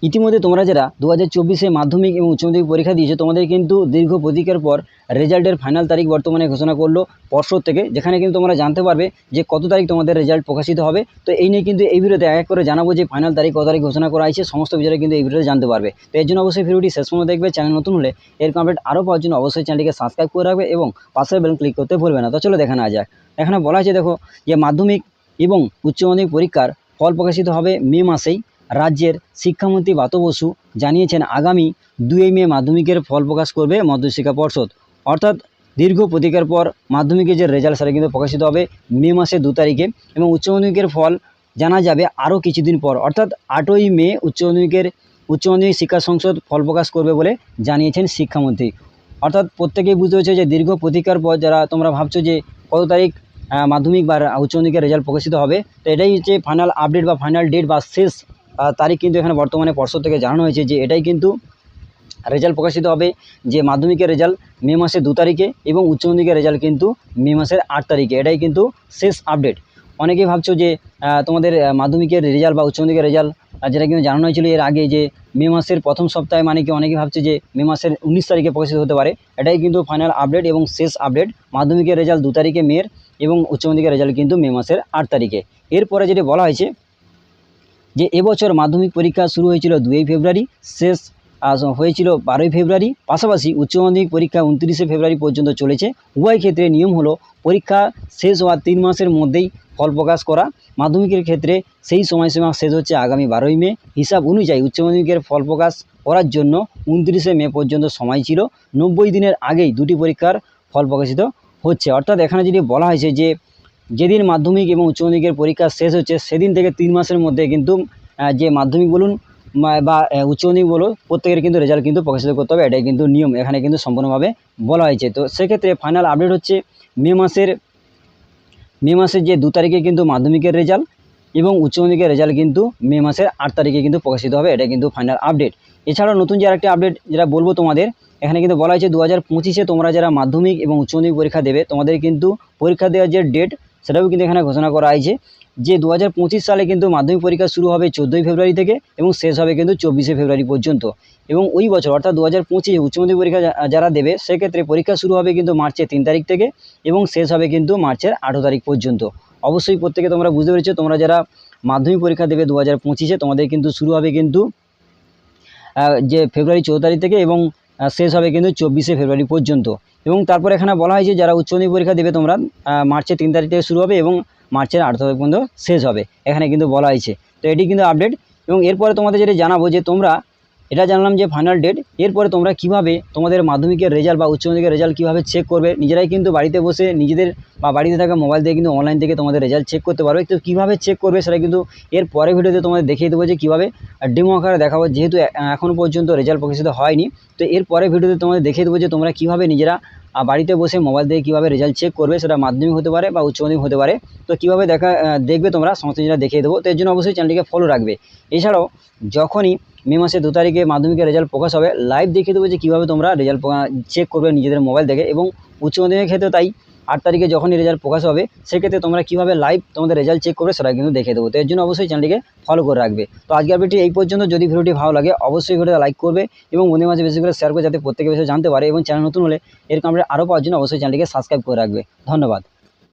ইতিমধ্যে তোমরা যারা 2024 মাধ্যমিক এবং উচ্চ মাধ্যমিক পরীক্ষা দিয়েছো তোমাদের কিন্তু দীর্ঘ প্রতীক্ষার পর রেজাল্টের ফাইনাল তারিখ বর্তমানে ঘোষণা করলো পর্ষদ থেকে, যেখানে কিন্তু তোমরা জানতে পারবে যে কত তারিখ তোমাদের রেজাল্ট প্রকাশিত হবে। তো এই নিয়ে কিন্তু এই ভিডিওতে এক করে জানাবো যে ফাইনাল তারিখ কত তারিখ ঘোষণা করা হয়েছে, সমস্ত বিষয়ে কিন্তু এই ভিডিওতে জানতে পারবে। তো এর জন্য অবশ্যই ভিডিওটি শেষ পর্যন্ত দেখবে। চ্যানেল নতুন হলে এর আপডেট আরও পাওয়ার জন্য অবশ্যই চ্যানেলটিকে সাবস্ক্রাইব করে রাখবে এবং পাশের বেল ক্লিক করতে ভুলবে না। তো চলো দেখা নেওয়া যাক। এখানে বলা হয়েছে দেখো যে মাধ্যমিক এবং উচ্চ মাধ্যমিক পরীক্ষার ফল প্রকাশিত হবে মে মাসেই। রাজ্যের শিক্ষামন্ত্রী ব্রাত্য বসু জানিয়েছেন আগামী 2 মে মাধ্যমিকের ফল প্রকাশ করবে মধ্যশিক্ষা পর্ষদ। অর্থাৎ দীর্ঘ প্রতীক্ষার পর মাধ্যমিকের যে রেজাল্ট সেটা কিন্তু প্রকাশিত হবে মে মাসের 2 তারিখে এবং উচ্চ মাধ্যমিকের ফল জানা যাবে আরও কিছুদিন পর, অর্থাৎ 8ই মে উচ্চ মাধ্যমিক শিক্ষা সংসদ ফল প্রকাশ করবে বলে জানিয়েছেন শিক্ষামন্ত্রী। অর্থাৎ প্রত্যেকেই বুঝতে হচ্ছে যে দীর্ঘ প্রতীক্ষার পর যারা তোমরা ভাবছো যে কত তারিখ মাধ্যমিক বা উচ্চ মাধ্যমিকের রেজাল্ট প্রকাশিত হবে, তো এটাই হচ্ছে ফাইনাল আপডেট বা ফাইনাল ডেট বা শেষ তারিখ কিন্তু এখানে বর্তমানে পর্ষদ থেকে জানানো হয়েছে যে এটাই কিন্তু রেজাল্ট প্রকাশিত হবে, যে মাধ্যমিকের রেজাল্ট মে মাসের 2 তারিখে এবং উচ্চ মাধ্যমিকের রেজাল্ট কিন্তু মে মাসের 8 তারিখে। এটাই কিন্তু শেষ আপডেট। অনেকেই ভাবছো যে তোমাদের মাধ্যমিকের রেজাল্ট বা উচ্চ মাধ্যমিকের রেজাল্ট যেটা কিন্তু জানানো হয়েছিল এর আগে যে মে মাসের প্রথম সপ্তাহে, মানে কি অনেকে ভাবছে যে মে মাসের 19 তারিখে প্রকাশিত হতে পারে। এটাই কিন্তু ফাইনাল আপডেট এবং শেষ আপডেট। মাধ্যমিকের রেজাল্ট 2 তারিখে মের এবং উচ্চ মাধ্যমিকের রেজাল্ট কিন্তু মে মাসের 8 তারিখে। এরপরে যেটি বলা হয়েছে যে এবছর মাধ্যমিক পরীক্ষা শুরু হয়েছিল 2 ফেব্রুয়ারি, শেষ হয়েছিল 12 ফেব্রুয়ারি। পাশাপাশি উচ্চ মাধ্যমিক পরীক্ষা 29 ফেব্রুয়ারি পর্যন্ত চলেছে। উভয় ক্ষেত্রে নিয়ম হলো পরীক্ষা শেষ হওয়ার 3 মাসের মধ্যেই ফল প্রকাশ করা। মাধ্যমিকের ক্ষেত্রে সেই সময়সীমা শেষ হচ্ছে আগামী 12ই মে। হিসাব অনুযায়ী উচ্চ মাধ্যমিকের ফল প্রকাশ করার জন্য 29 মে পর্যন্ত সময় ছিল। 90 দিনের আগেই দুটি পরীক্ষার ফল প্রকাশিত হচ্ছে। অর্থাৎ এখানে যদি বলা হয়েছে যে যেদিন মাধ্যমিক এবং উচ্চ মাধ্যমিকের পরীক্ষা শেষ হচ্ছে সেদিন থেকে 3 মাসের মধ্যে কিন্তু যে মাধ্যমিক বলুন বা উচ্চ মাধ্যমিক বলো প্রত্যেকের কিন্তু রেজাল্ট কিন্তু প্রকাশিত করতে হবে। এটাই কিন্তু নিয়ম এখানে কিন্তু সম্পূর্ণভাবে বলা হয়েছে। তো সেক্ষেত্রে ফাইনাল আপডেট হচ্ছে মে মাসের যে 2 তারিখে কিন্তু মাধ্যমিকের রেজাল্ট এবং উচ্চ মাধ্যমিকের রেজাল্ট কিন্তু মে মাসের 8 তারিখে কিন্তু প্রকাশিত হবে। এটা কিন্তু ফাইনাল আপডেট। এছাড়াও নতুন যে আরেকটি আপডেট যেটা বলবো তোমাদের, এখানে কিন্তু বলা হয়েছে 2025 তোমরা যারা মাধ্যমিক এবং উচ্চ মাধ্যমিক পরীক্ষা দেবে তোমাদের কিন্তু পরীক্ষা দেওয়ার যে ডেট সেটাও কিন্তু এখানে ঘোষণা করা হয়েছে যে 2025 সালে কিন্তু মাধ্যমিক পরীক্ষা শুরু হবে 14 ফেব্রুয়ারি থেকে এবং শেষ হবে কিন্তু 24 ফেব্রুয়ারি পর্যন্ত। এবং ওই বছর অর্থাৎ 2025 উচ্চ মাধ্যমিক পরীক্ষা যারা দেবে সেক্ষেত্রে পরীক্ষা শুরু হবে কিন্তু মার্চের 3 তারিখ থেকে এবং শেষ হবে কিন্তু মার্চের 18 তারিখ পর্যন্ত। অবশ্যই প্রত্যেকে তোমরা বুঝতে পেরেছো, তোমরা যারা মাধ্যমিক পরীক্ষা দেবে 2025 তোমাদের কিন্তু শুরু হবে কিন্তু যে ফেব্রুয়ারি 14 তারিখ থেকে এবং শেষ হবে কিন্তু 24 ফেব্রুয়ারি পর্যন্ত। এবং তারপর এখানে বলা হয়েছে যারা উচ্চ মাধ্যমিক পরীক্ষা দেবে তোমরা মার্চের 3 তারিখ থেকে শুরু হবে এবং মার্চের 8 তারিখ পর্যন্ত শেষ হবে, এখানে কিন্তু বলা হয়েছে। তো এটি কিন্তু আপডেট। এবং এরপরে তোমাদের যেটা জানাবো যে তোমরা এটা জানলাম যে ফাইনাল ডেট। এরপরে তোমরা কিভাবে তোমাদের মাধ্যমিকের রেজাল্ট বা উচ্চ মাধ্যমিকের রেজাল্ট কীভাবে চেক করবে, নিজেরাই কিন্তু বাড়িতে বসে নিজেদের বা বাড়িতে থাকা মোবাইল দিয়ে কিন্তু অনলাইন থেকে তোমাদের রেজাল্ট চেক করতে পারবে। তো কীভাবে চেক করবে সেটা কিন্তু এর পরে ভিডিওতে তোমাদের দেখিয়ে দেবো যে কীভাবে ডেমো আকারে দেখাবো, যেহেতু এখনও পর্যন্ত রেজাল্ট প্রকাশিত হয়নি। তো এর পরে ভিডিওতে তোমাদের দেখিয়ে দেবো যে তোমরা কীভাবে নিজেরা বাড়িতে বসে মোবাইল দিয়ে কীভাবে রেজাল্ট চেক করবে, সেটা মাধ্যমিক হতে পারে বা উচ্চ মাধ্যমিক হতে পারে। তো কীভাবে দেখবে তোমরা সমস্ত জিনিস দেখিয়ে দেবো। তো এর জন্য অবশ্যই চ্যানেলটিকে ফলো রাখবে। এছাড়াও যখনই মে মাসের 2 তারিখে মাধ্যমিকের রেজাল্ট প্রকাশ হবে লাইভ দেখিয়ে দেবো যে কীভাবে তোমরা রেজাল্ট চেক করবে নিজেদের মোবাইল থেকে। এবং উচ্চ মাধ্যমিকের ক্ষেত্রে তাই 8 তারিখে যখনই রেজাল্ট প্রকাশ হবে সেক্ষেত্রে তোমরা কীভাবে লাইভ তোমাদের রেজাল্ট চেক করবে সেটা কিন্তু দেখিয়ে দেবো। তো এর জন্য অবশ্যই চ্যানেলটিকে ফলো করে রাখবে। তো আজকের ভিডিওটি এই পর্যন্ত। যদি ভিডিওটি ভালো লাগে অবশ্যই ভিডিওটা লাইক করবে এবং বন্ধুদের মাঝে বেশি করে শেয়ার করে যাতে প্রত্যেকে বেশি জানতে পারে। এবং চ্যানেল নতুন হলে এরকম আপডেট আরও পাওয়ার জন্য অবশ্যই চ্যানেলটিকে সাবস্ক্রাইব করে রাখবে। ধন্যবাদ।